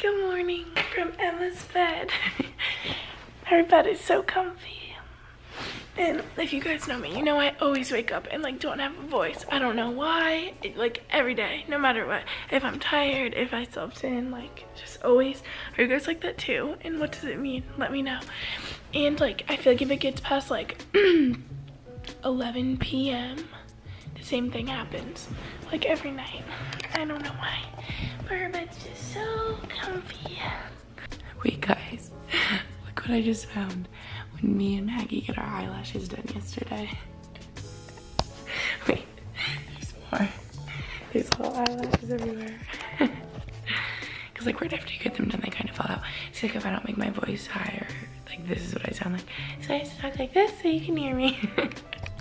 Good morning from Emma's bed. Her bed is so comfy. And if you guys know me, you know I always wake up and like don't have a voice. I don't know why. Like every day, no matter what. If I'm tired, if I slept in, like just always. Are you guys like that too? And what does it mean? Let me know. And like I feel like if it gets past like 11 p.m. the same thing happens. Like every night. I don't know why. But her bed's just so comfy. Wait guys, look what I just found when me and Maggie get our eyelashes done yesterday. Wait, there's more. There's little eyelashes everywhere. Cause like right after you get them done, they kind of fall out. See, like if I don't make my voice higher, like this is what I sound like. So I have to talk like this so you can hear me.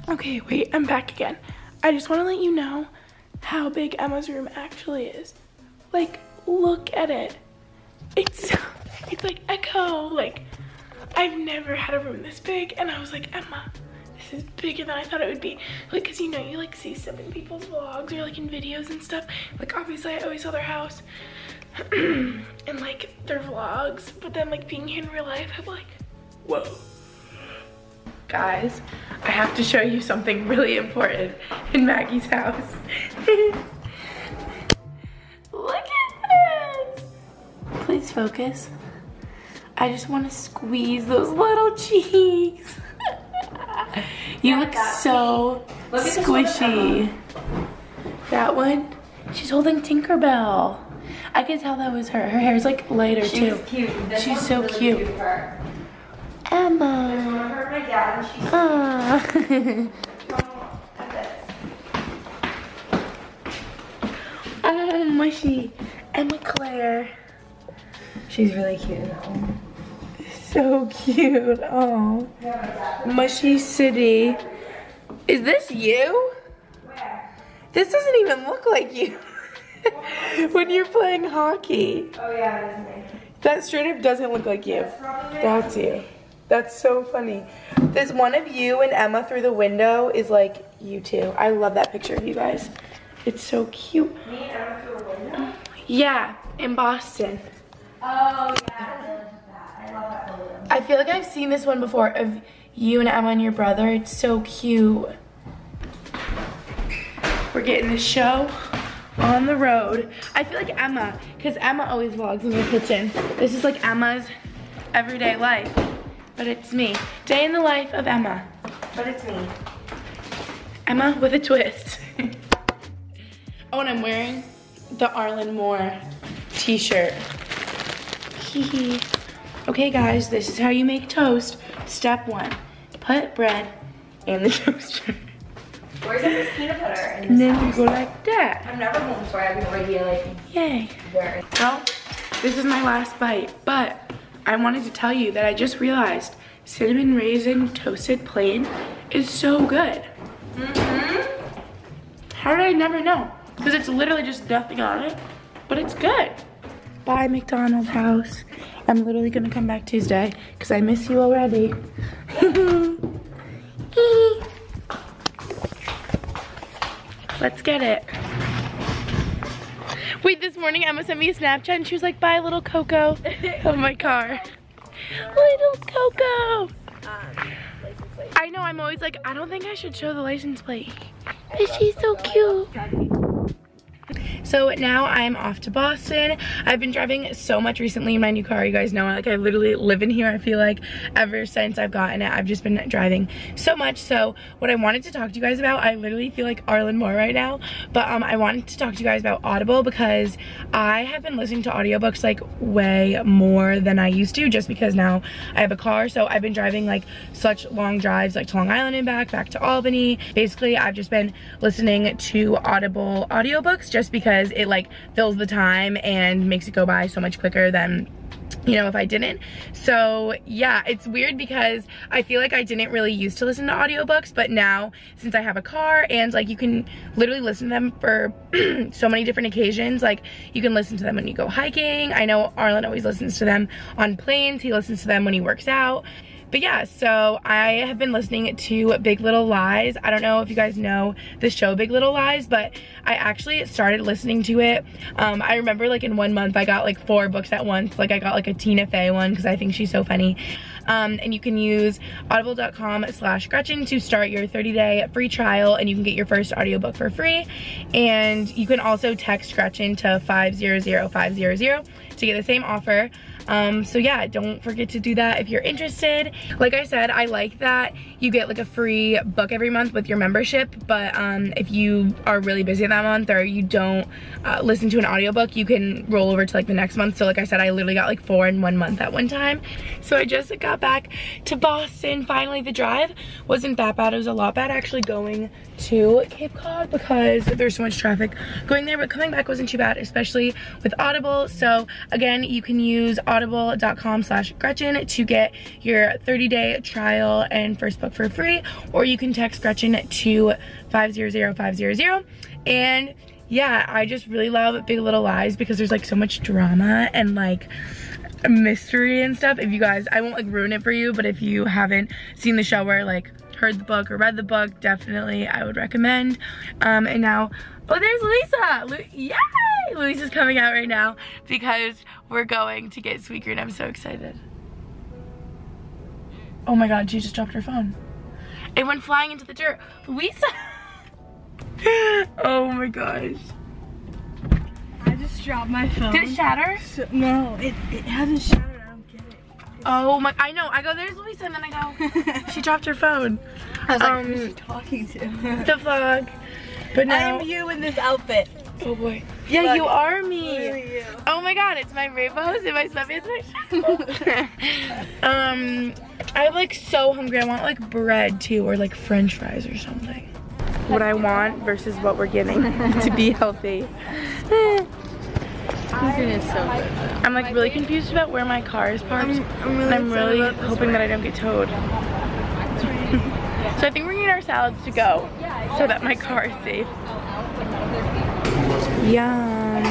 Okay, wait, I'm back again. I just want to let you know how big Emma's room actually is. Like, look at it. It's like Echo. Like, I've never had a room this big, and I was like, Emma, this is bigger than I thought it would be. Like, cause you know, you like see stuff in people's vlogs or like in videos and stuff. Like, obviously I always saw their house and like their vlogs, but then like being here in real life, I'm like, whoa. Guys, I have to show you something really important in Maggie's house. Look at this. Please focus. I just want to squeeze those little cheeks. You look so squishy. That one, she's holding Tinkerbell. I could tell that was her. Her hair's like lighter too. She's cute. She's so really cute. Emma. There's one of her and my dad, and she's Oh, mushy. Emma Claire. She's really cute. So cute. Oh. Mushy City. Is this you? Where? This doesn't even look like you. When you're playing hockey. Oh yeah, that is me. That straight up doesn't look like you. That's you. That's so funny. This one of you and Emma through the window is like you two. I love that picture of you guys. It's so cute. Me and Emma through a window? Yeah, in Boston. Oh yeah, I love that photo. I feel like I've seen this one before of you and Emma and your brother. It's so cute. We're getting the show on the road. I feel like Emma, because Emma always vlogs in the kitchen. This is like Emma's everyday life. But it's me. Day in the life of Emma. But it's me. Emma with a twist. Oh, and I'm wearing the Arlin'S t-shirt. Okay guys, this is how you make toast. Step 1, put bread in the toaster. Where's this peanut butter? And then you go like that. I'm never home, so I have no idea like Yay. where. Well, this is my last bite, but I wanted to tell you that I just realized cinnamon raisin toasted plain is so good. How did I never know? Because it's literally just nothing on it, but it's good. Bye, McDonald's house. I'm literally gonna come back Tuesday because I miss you already. Let's get it. Wait, this morning Emma sent me a Snapchat and she was like, bye little Coco of my car. Little Coco. I know, I'm always like, I don't think I should show the license plate. But she's so cute. So now I'm off to Boston. I've been driving so much recently in my new car. You guys know, like I literally live in here. I feel like ever since I've gotten it, I've just been driving so much. So what I wanted to talk to you guys about, I literally feel like Arlin'S right now, but I wanted to talk to you guys about Audible because I have been listening to audiobooks like way more than I used to just because now I have a car. So I've been driving like such long drives like to Long Island and back to Albany. Basically, I've just been listening to Audible audiobooks just because it like fills the time and makes it go by so much quicker than, you know, if I didn't. So yeah, it's weird because I feel like I didn't really used to listen to audiobooks, but now since I have a car and like you can literally listen to them for so many different occasions, like you can listen to them when you go hiking. I know Arlen always listens to them on planes. He listens to them when he works out. But yeah, so I have been listening to Big Little Lies. I don't know if you guys know the show Big Little Lies, but I actually started listening to it. I remember like in 1 month I got like 4 books at once. Like I got like a Tina Fey one because I think she's so funny. And you can use audible.com/Gretchen to start your 30-day free trial, and you can get your first audiobook for free. And you can also text Gretchen to 500500 to get the same offer. So yeah, don't forget to do that if you're interested. Like I said, I like that you get like a free book every month with your membership, but if you are really busy that month or you don't listen to an audiobook, you can roll over to like the next month. So like I said, I literally got like 4 in 1 month at one time. So I just got back to Boston. Finally, the drive wasn't that bad. It was a lot bad actually going to Cape Cod because there's so much traffic going there, but coming back wasn't too bad, especially with Audible. So again, you can use audible.com/Gretchen to get your 30-day trial and first book for free, or you can text Gretchen to 500500. And yeah, I just really love Big Little Lies because there's like so much drama and like mystery and stuff. If you guys, I won't like ruin it for you, but if you haven't seen the show or like heard the book or read the book, definitely I would recommend. And now, oh, there's Lisa. Yay! Lisa's coming out right now because we're going to get sweet green. I'm so excited. Oh my god, she just dropped her phone. It went flying into the dirt. Lisa! Oh my gosh. I just dropped my phone. Did it shatter? No, it hasn't shattered. I don't get it. Oh my, I know. I go, there's Lisa, and then I go, she dropped her phone. I was like, who's she talking to? The vlog. But now, I'm you in this outfit. Oh boy. Yeah, look, you are me. You. Oh my god, it's my rainbows and my sweatpants. I'm like so hungry. I want like bread too, or like french fries or something. What I want versus what we're getting to be healthy. Chicken is so good. I'm like really confused about where my car is parked. I'm really hoping that I don't get towed. So I think we're gonna get our salads to go so that my car is safe. Yum.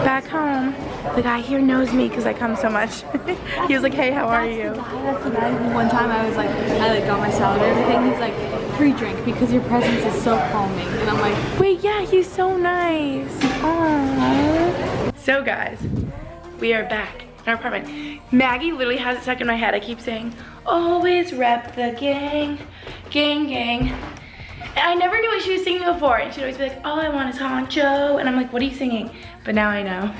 Back home, the guy here knows me because I come so much. He was like, hey, how are you? That's the guy who one time I got my salad and everything. He's like, free drink because your presence is so calming. And I'm like, wait, yeah, he's so nice. Aww. So guys, we are back in our apartment. Maggie literally has it stuck in my head. I keep saying, always rep the gang, gang, gang. And I never knew what she was singing before. And she'd always be like, all I want is honcho. And I'm like, what are you singing? But now I know.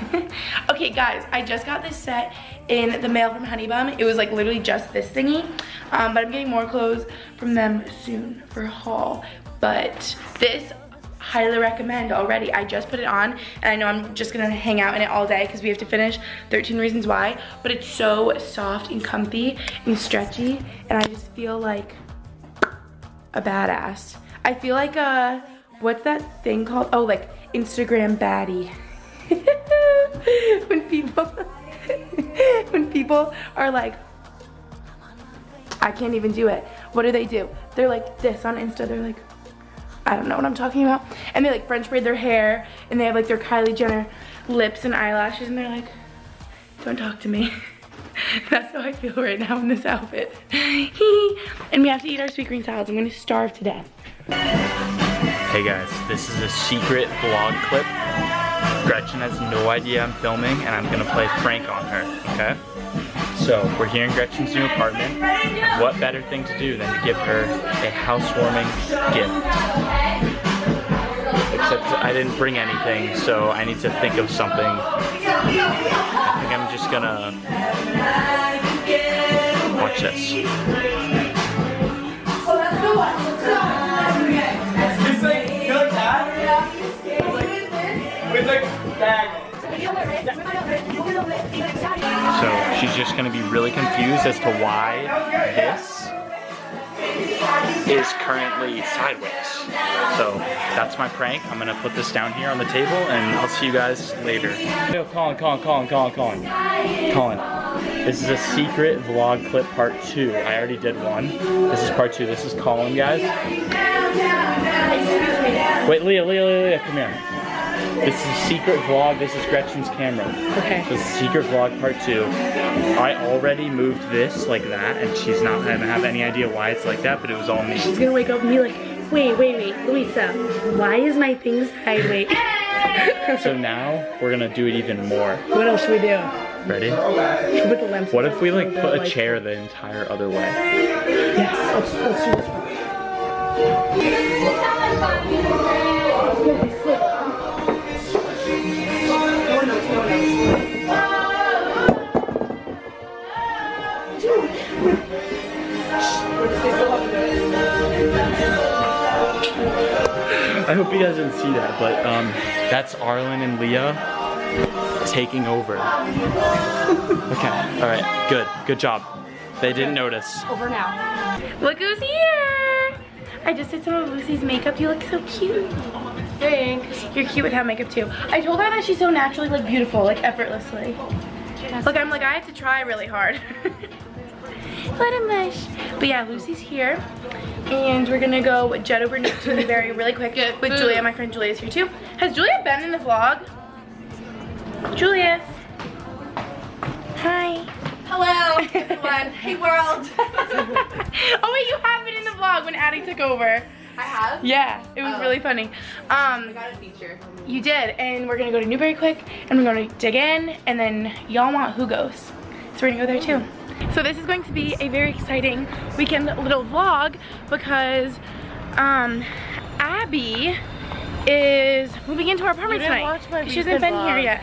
Okay guys, I just got this set in the mail from Honeybum. It was like literally just this thingy. But I'm getting more clothes from them soon for haul. But this, highly recommend already. I just put it on and I know I'm just gonna hang out in it all day because we have to finish 13 Reasons Why. But it's so soft and comfy and stretchy. And I just feel like a badass. I feel like what's that thing called? Oh, like Instagram baddie. when people are like, I can't even do it. What do? They're like this on Insta. They're like, I don't know what I'm talking about. And they like French braid their hair and they have like their Kylie Jenner lips and eyelashes and they're like, don't talk to me. That's how I feel right now in this outfit. And we have to eat our sweet green salads. I'm gonna starve to death. Hey guys, this is a secret vlog clip. Gretchen has no idea I'm filming and I'm gonna play a prank on her, okay? So, we're here in Gretchen's new apartment. And what better thing to do than to give her a housewarming gift? Except I didn't bring anything, so I need to think of something. I think I'm just gonna watch this. So she's just gonna be really confused as to why this is currently sideways. So that's my prank. I'm gonna put this down here on the table and I'll see you guys later. Yo, Colin. This is a secret vlog clip part 2. I already did 1. This is part 2. This is Colin, guys. Wait, Leah, come here. This is a secret vlog. This is Gretchen's camera. Okay. So it's a secret vlog part 2. I already moved this like that, and she's not gonna have any idea why it's like that, but it was all me. She's gonna wake up and be like, wait, Louisa, why is my thing sideways? So now we're gonna do it even more. What else should we do? Ready? Should we put the lamps? What if we like put a chair the entire other way? Yes, let's do this one. I hope you guys didn't see that, but that's Arlen and Leah taking over. Okay, all right, good job. They didn't notice. Over now. Look who's here! I just did some of Lucy's makeup. You look so cute. Thanks. You're cute without makeup too. I told her that she's so naturally like beautiful, like effortlessly. Look, I'm like, I had to try really hard. What a mush. But yeah, Lucy's here. And we're gonna go jet over to Newberry really quick with Julia. My friend Julia's here too. Has Julia been in the vlog? Julia. Hi. Hello, everyone. Hey, world. Oh wait, you have been in the vlog when Addie took over. I have? Yeah, it was really funny. I got a feature. You did, and we're gonna go to Newberry quick, and we're gonna dig in, and then y'all want Hugos. So we're gonna go there too. So this is going to be a very exciting weekend little vlog because Abby is moving into our apartment tonight. She hasn't been here yet.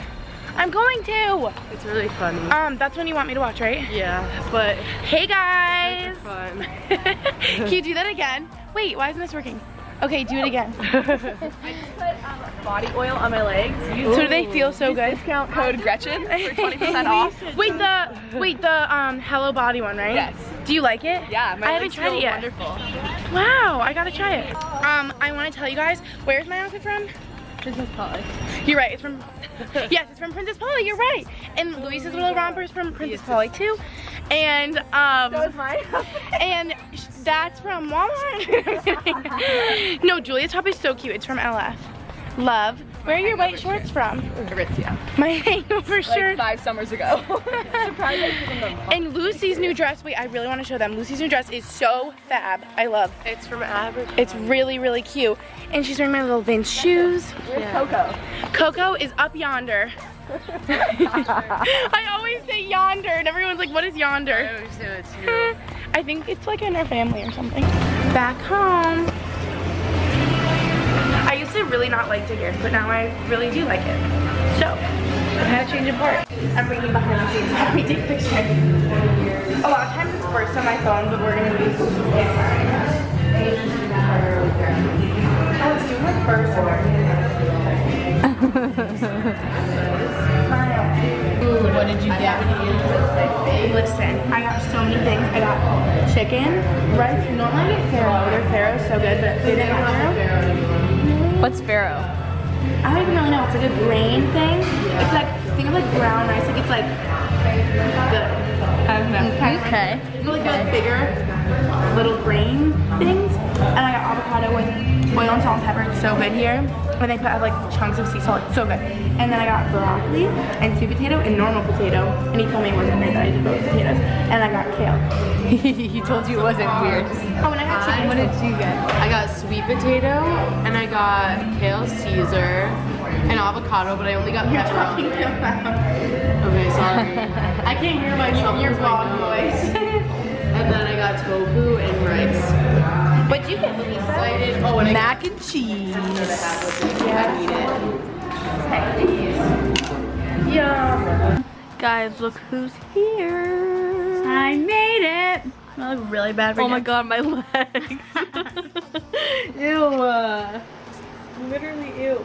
I'm going to. It's really funny. That's when you want me to watch, right? Yeah, but hey guys. fun. Can you do that again? Wait, why isn't this working? Okay, do it again. I just put body oil on my legs. So do they feel so good? Discount code Gretchen for 20% off. Wait, the Hello Body one, right? Yes. Do you like it? Yeah, my I haven't tried it yet. Wonderful. Wow, I gotta try it. I want to tell you guys, where's my outfit from? Princess Polly. You're right, it's from, yes, it's from Princess Polly, you're right. And Luisa's little romper is from Princess Polly too. And, So is mine. and that's from Walmart. No, Julia's top is so cute, it's from LF. Love. Where are your white shorts from? Aritzia. My hangover shirt. Like 5 summers ago. And Lucy's new dress, wait, I really want to show them. Lucy's new dress is so fab. I love. It's from Abercrombie. It's really, really cute. And she's wearing my little Vince shoes. Where's Coco? Coco is up yonder. I always say yonder, and everyone's like, what is yonder? I always do it too. I think it's like in our family or something. Back home. I used to really not like diggers, but now I really do like it. So, I had a change of heart. I'm bringing behind the scenes to have me take pictures. A lot of times it's first on my phone, but we're gonna use the camera. Oh, it's doing it first. Ooh, what did you get? Listen, I got so many things. I got chicken, rice. Normally I get farro. Their farro is so good, but they didn't have farro. What's farro? I don't even really know. It's like a grain thing. It's like, think of like brown rice. Like it's like good. Okay. Like those bigger little grain things. And I got avocado with oil and salt and pepper. It's so good here. And they put like chunks of sea salt. It's so good. And then I got broccoli and sweet potato and normal potato. And he told me it wasn't weird that I did both potatoes. And I got kale. He told you it wasn't weird. Oh, and I got chicken. What did you get? I got sweet potato and I got kale Caesar and avocado, but I only got pepperoni. Okay, sorry. I can't hear myself. Your vlog voice. And then I got tofu and rice. What'd you get, Louisa? I did, oh, and mac and cheese. Yeah. Yeah. Guys, look who's here. I made it. I look really bad right Oh my god, my legs. Ew. Literally ew.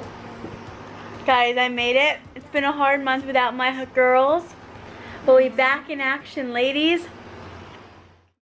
Guys, I made it. It's been a hard month without my girls. But we're back in action, ladies.